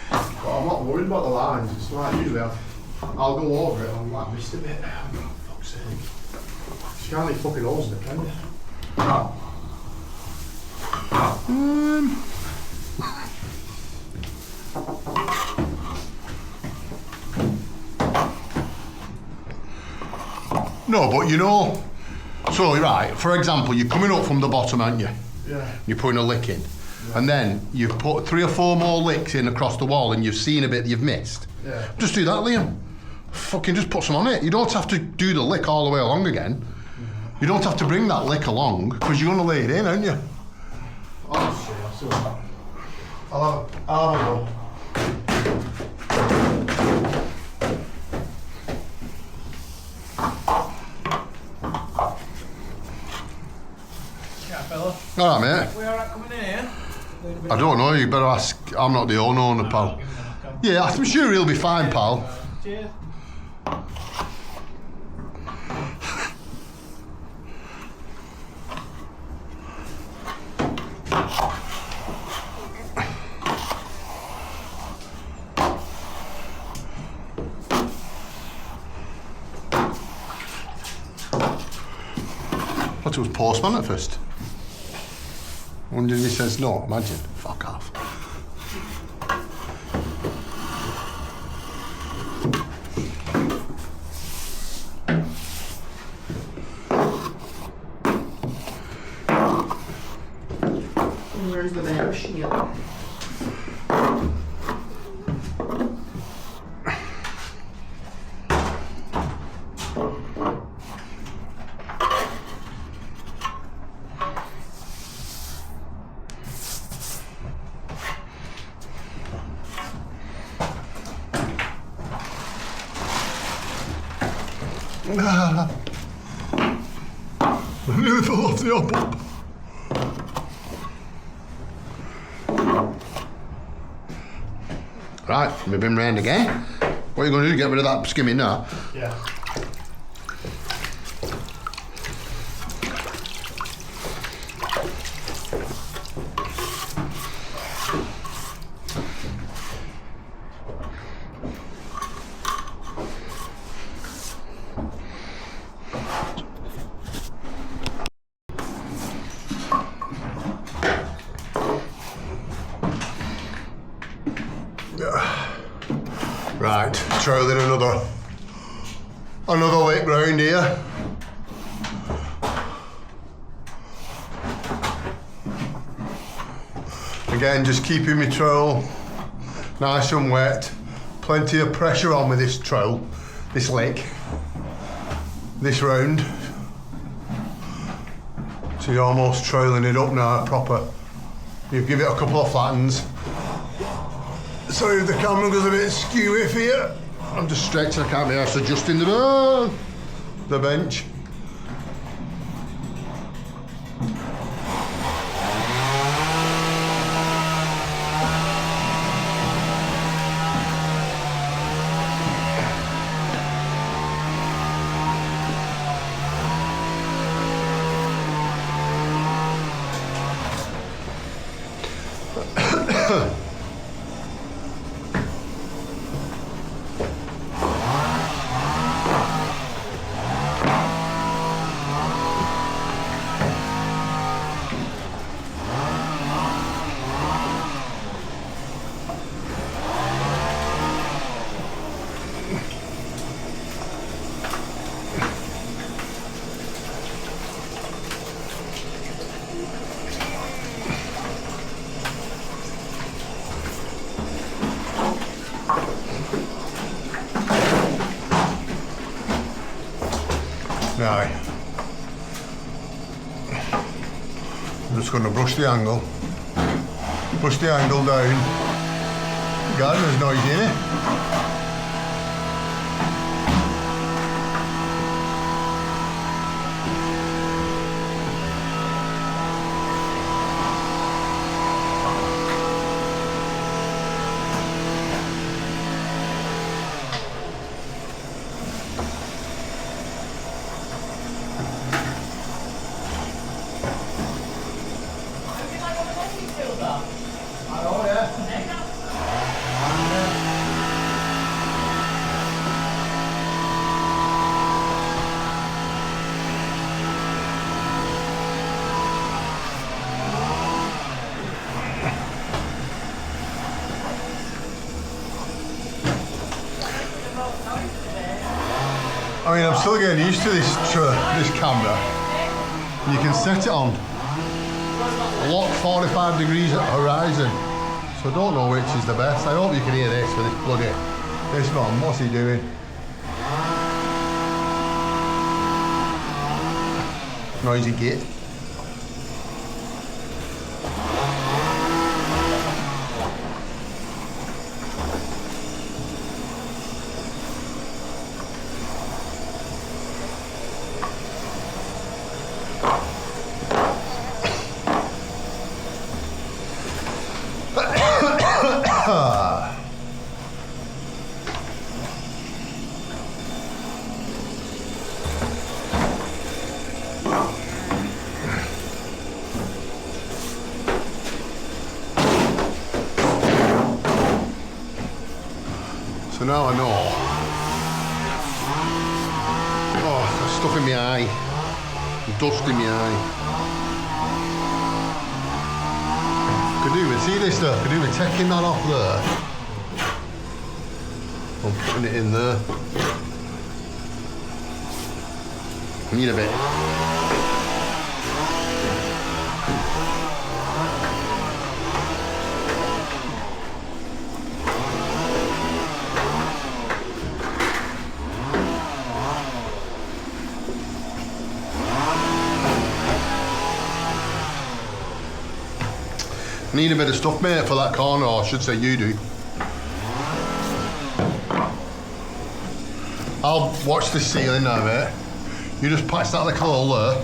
But I'm not worried about the lines, it's like usually I'll go over it and I'm like, missed a bit. Oh, fuck's sake. You can't leave fucking holes in it, can you? No, but you know, so right, for example, you're coming up from the bottom, aren't you? Yeah. You're putting a lick in. Yeah. And then you've put 3 or 4 more licks in across the wall and you've seen a bit you've missed. Yeah. Just do that, Liam. Fucking just put some on it. You don't have to do the lick all the way along again. You don't have to bring that lick along because you're going to lay it in, aren't you? I'll see what I'll have a go. All right, mate. We alright coming in here? I don't know, you better ask. I'm not the owner, pal. Yeah, I'm sure he'll be fine, pal. Cheers. I thought it was postman at first. Wondering if he says no, imagine. Fuck off. Where's the bear shield? I nearly fell off the apple. Right, we've been round again. What are you going to do? Get rid of that skimming now? Yeah. trolling another lick round here. Again, just keeping my trowel nice and wet. Plenty of pressure on with this trowel, this lick, this round. So you're almost trailing it up now, proper. You give it a couple of flattens. Sorry if the camera goes a bit skewy for you. I'm just stretching, I can't be arsed adjusting the bench. Now, I'm just going to brush the angle down. Gardener's noisy, innit? I mean, I'm still getting used to this camera. You can set it on lock 45 degrees at horizon, so I don't know which is the best. I hope you can hear this with this bloody, this man, what's he doing? Noisy git. So now I know. Oh, there's stuff in my eye. Dust in my eye. Could do with, see this stuff? Could do with taking that off there. I'm putting it in there. I need a bit. Need a bit of stuff, mate, for that corner, or I should say you do. I'll watch the ceiling now, mate. You just patch that little hole there.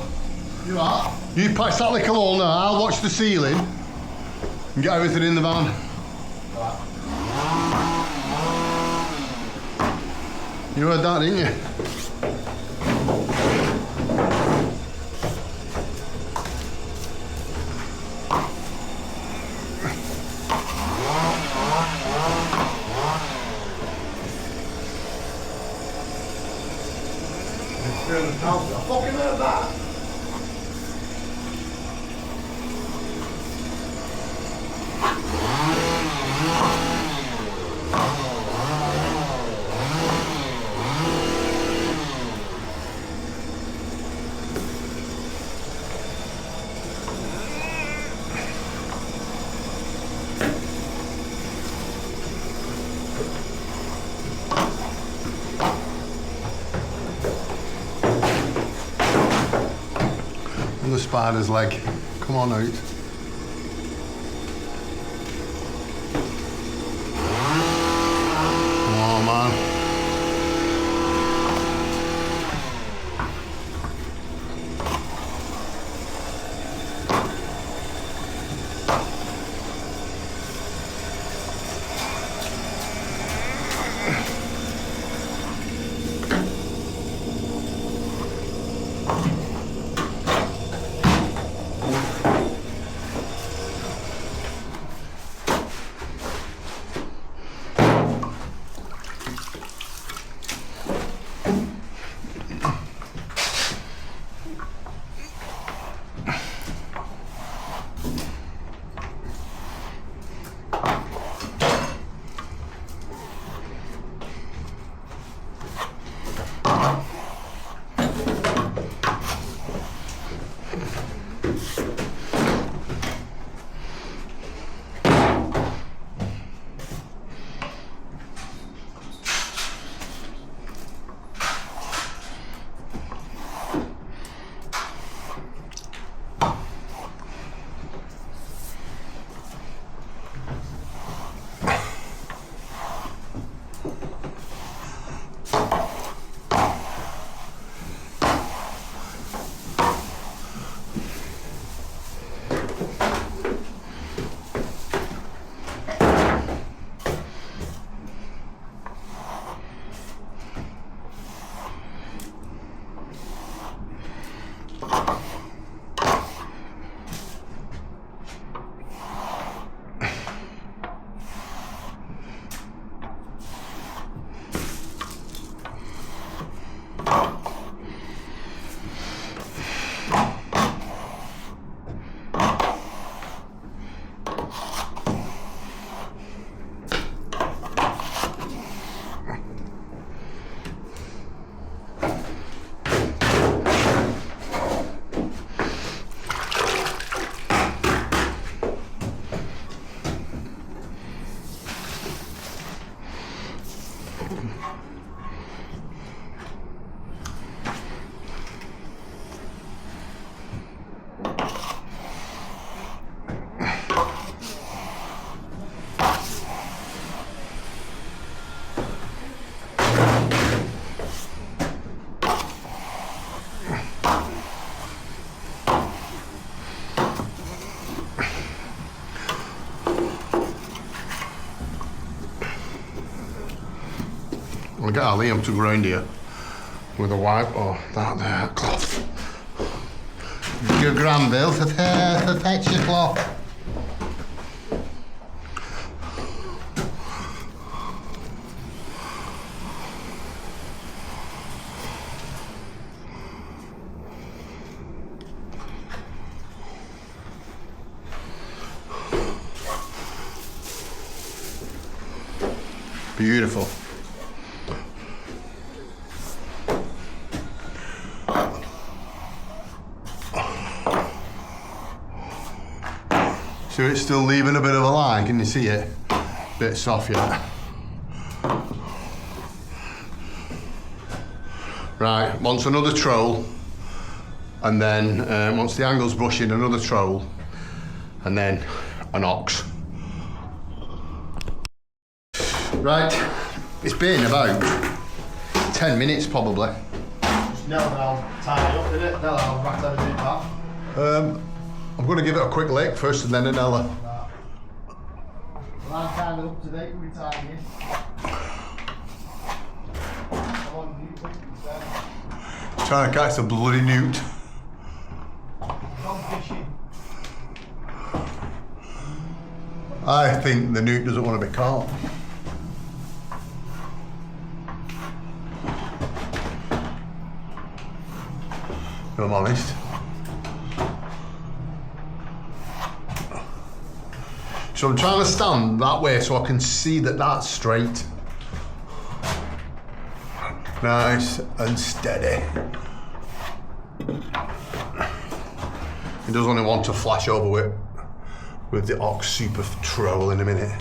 You are? You patch that little hole now, I'll watch the ceiling and get everything in the van. Right. You heard that, didn't you? I fucking heard that. And the spider's leg. Come on out. Come on, man. We'll get our Liam to grind here with a wipe or that there cloth. Your Granville to fetch your cloth. Beautiful. So it's still leaving a bit of a line, can you see it? Bit soft yet. Right, once another troll, and then once the angle's brushing, another troll, and then an ox. Right, it's been about 10 minutes probably. Just now that I'll tie it up, innit? Now that I'll wrap everything back. I'm going to give it a quick lick first and then an Ella. Well, I'm kind of up to date with tying in. Trying to catch a bloody newt. Gone fishing. I think the newt doesn't want to be caught. If I'm honest. So I'm trying to stand that way so I can see that that's straight. Nice and steady. He does only want to flash over with the ox super troll in a minute.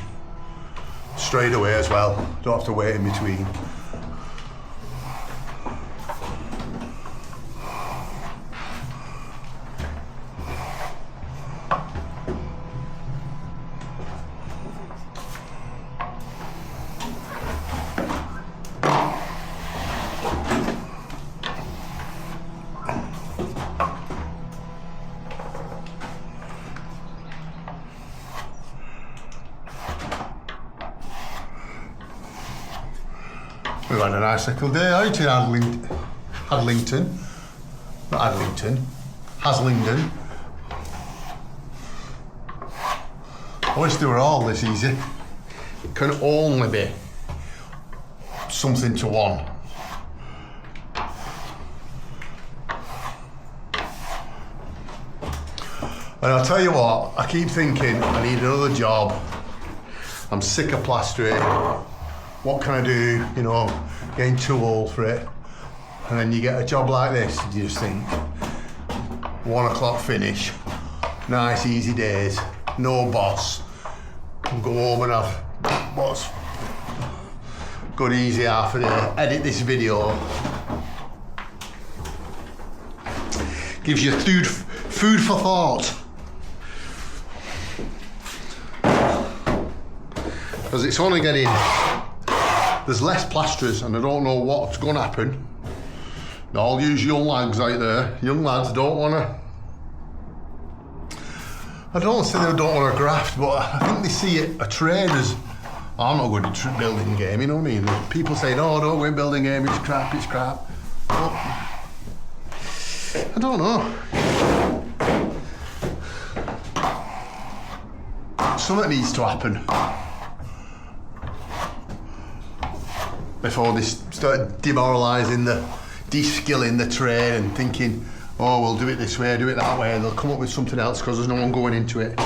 Straight away as well, don't have to wait in between. had a nice little day out in Haslington. I wish they were all this easy. It can only be something to one. And I'll tell you what, I keep thinking I need another job. I'm sick of plastering. What can I do? You know, getting too old for it. And then you get a job like this, and you just think, 1 o'clock finish, nice easy days, no boss. And go home and have what's good easy half a day. Edit this video. Gives you food for thought. Because it's only getting, there's less plasterers and I don't know what's going to happen. All you young lads out there, young lads don't want to, I don't say they don't want to graft, but I think they see it a trade as, I'm not going to building game, you know what I mean? People say, no, don't go in building game, it's crap. But I don't know. Something needs to happen before they start demoralising de-skilling the trade and thinking, oh, we'll do it this way, do it that way, and they'll come up with something else because there's no one going into it.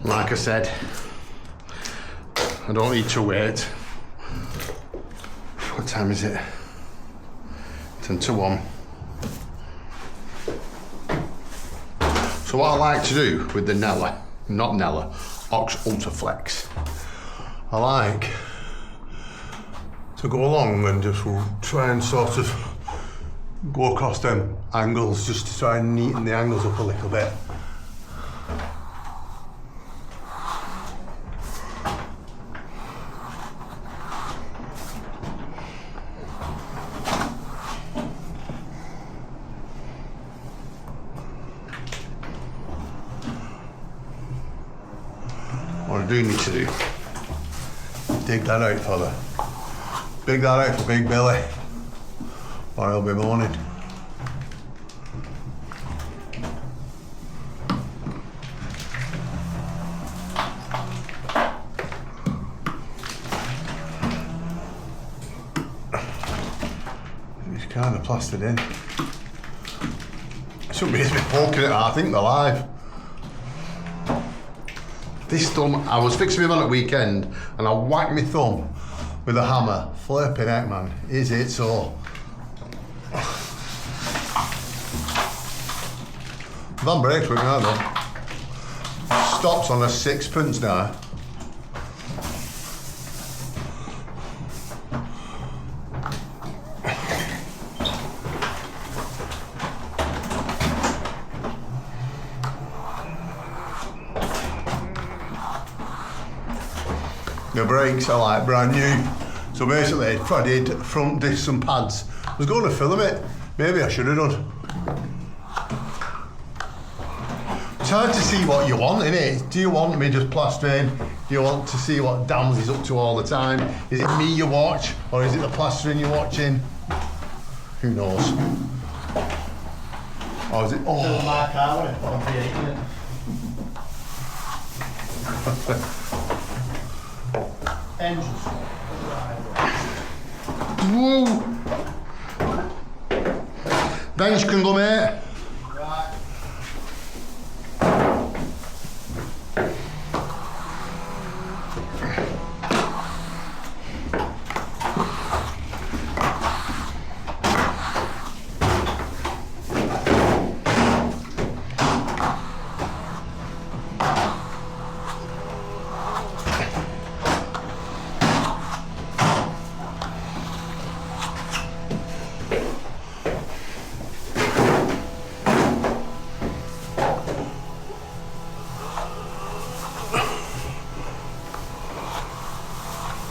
Like I said, I don't need to wait. What time is it? 10 to 1. So what I like to do with the Ox Ultraflex, I like to go along and just try and sort of go across them angles just to try and neaten the angles up a little bit. What I do need to do, dig that out, fella. Dig that out for Big Billy, or he'll be moaning. He's kind of plastered in. Shouldn't be poking it, I think they're live. This thumb, I was fixing my man at weekend and I whacked my thumb with a hammer. Flipping heck, man, is it so? Van brakes working out though. Stops on a 6pence now. The brakes are like brand new. So basically, if I did front discs and pads, I was going to film it. Maybe I should have done. It's hard to see what you want, innit? Do you want me just plastering? Do you want to see what Dams is up to all the time? Is it me you watch, or is it the plastering you're watching? Who knows? Oh, is it? Fill Oh. my car when I put on V8 in it. Engine Woo. Bench can go, mate. Right.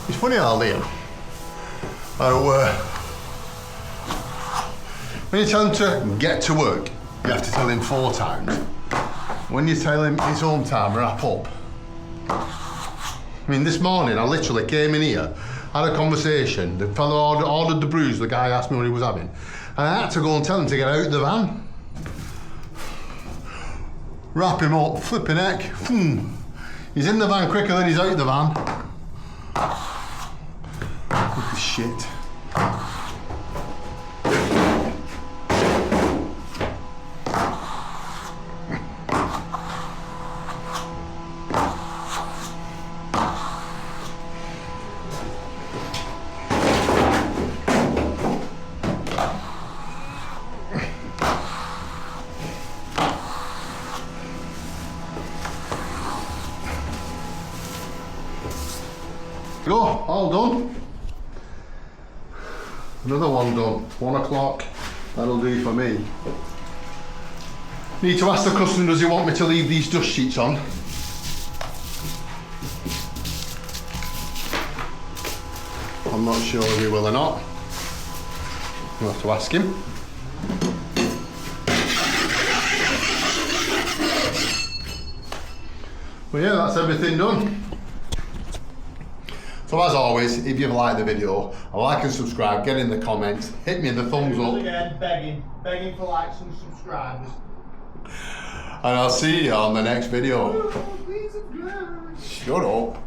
It's funny how Liam, when you tell him to get to work, you have to tell him 4 times. When you tell him it's home time, wrap up. I mean, this morning I literally came in here, had a conversation, the fellow ordered the brews, the guy asked me what he was having, and I had to go and tell him to get out of the van. Wrap him up, flipping heck. He's in the van quicker than he's out of the van. Look at shit. Go, all done. Another one done. 1 o'clock. That'll do for me. Need to ask the customer, does he want me to leave these dust sheets on? I'm not sure if he will or not. I'll have to ask him. Well, yeah, that's everything done. So as always, if you've liked the video, like and subscribe, get in the comments, hit me in the thumbs up. Again, begging for likes and subscribers. And I'll see you on the next video. Shut up.